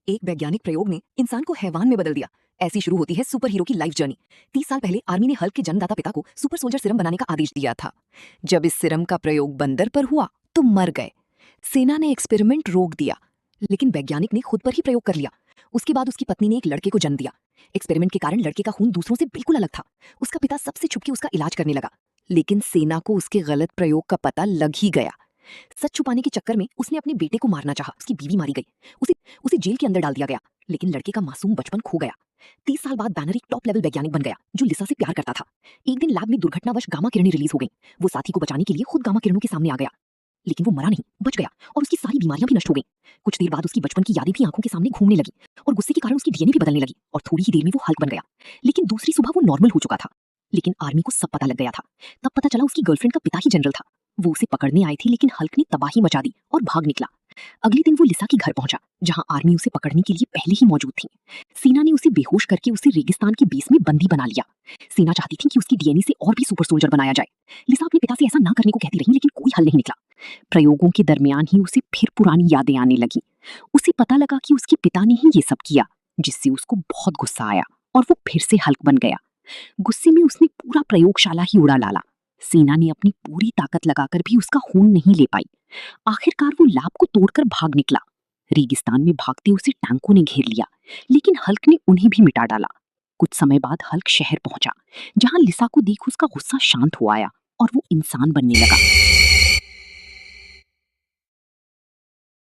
एक वैज्ञानिक प्रयोग ने इंसान को हैवान में बदल दिया। ऐसी शुरू होती है सुपर हीरो की लाइफ जर्नी। 30 साल पहले आर्मी ने हल्क के जन्मदाता पिता को सुपर सोल्जर सीरम बनाने का आदेश दिया था। जब इस सीरम का प्रयोग बंदर पर हुआ तो मर गए। सेना ने एक्सपेरिमेंट रोक दिया, लेकिन वैज्ञानिक ने खुद पर ही प्रयोग कर लिया। उसके बाद उसकी पत्नी ने एक लड़के को जन्म दिया। एक्सपेरिमेंट के कारण लड़के का खून दूसरों से बिल्कुल अलग था। उसका पिता सबसे छुपके उसका इलाज करने लगा, लेकिन सेना को उसके गलत प्रयोग का पता लग ही गया। सच छुपाने के चक्कर में उसने अपने बेटे को मारना चाहा। उसकी बीवी मारी गई। उसे उसे जेल के अंदर डाल दिया गया, लेकिन लड़के का मासूम बचपन खो गया। 30 साल बाद बैनर एक टॉप लेवल वैज्ञानिक बन गया जो लिसा से प्यार करता था। एक दिन लैब में दुर्घटनावश गामा किरणें रिलीज हो गई। वो साथी को बचाने के लिए खुद गामा किरणों के सामने आ गया, लेकिन वो मरा नहीं, बच गया और उसकी सारी बीमारियां भी नष्ट हो गईं। कुछ देर बाद उसकी बचपन की यादें भी आंखों के सामने घूमने लगी और गुस्से के कारण उसकी डीएनए भी बदलने लगी और थोड़ी ही देर में वो हल्क बन गया। लेकिन दूसरी सुबह वो नॉर्मल हो चुका था। लेकिन आर्मी को सब पता लग गया था। तब पता चला उसकी गर्लफ्रेंड का पिता ही जनरल था। वो उसे पकड़ने आई थी, लेकिन हल्क ने तबाही मचा दी और भाग निकला। अगले दिन वो लिसा के घर पहुंचा, जहां आर्मी उसे पकड़ने के लिए पहले ही मौजूद थी। सेना ने उसे बेहोश करके उसे रेगिस्तान के बेस में बंदी बना लिया। सेना चाहती थी कि उसकी डीएनए से और भी सुपर सोल्जर बनाया जाए। लिसा अपने पिता से ऐसा ना करने को कहती रही, लेकिन कोई हल नहीं निकला। प्रयोगों के दरमियान ही उसे फिर पुरानी यादें आने लगी। उसे पता लगा कि उसके पिता ने ही ये सब किया, जिससे उसको बहुत गुस्सा आया और वो फिर से हल्क बन गया। गुस्से में उसने पूरा प्रयोगशाला ही उड़ा डाला। सेना ने अपनी पूरी ताकत लगाकर भी उसका खून नहीं ले पाई। आखिरकार वो लैब को तोड़कर भाग निकला। रेगिस्तान में भागते उसे टैंकों ने घेर लिया, लेकिन हल्क ने उन्हें भी मिटा डाला। कुछ समय बाद हल्क शहर पहुंचा, जहां लिसा को देख उसका गुस्सा शांत हो आया और वो इंसान बनने लगा।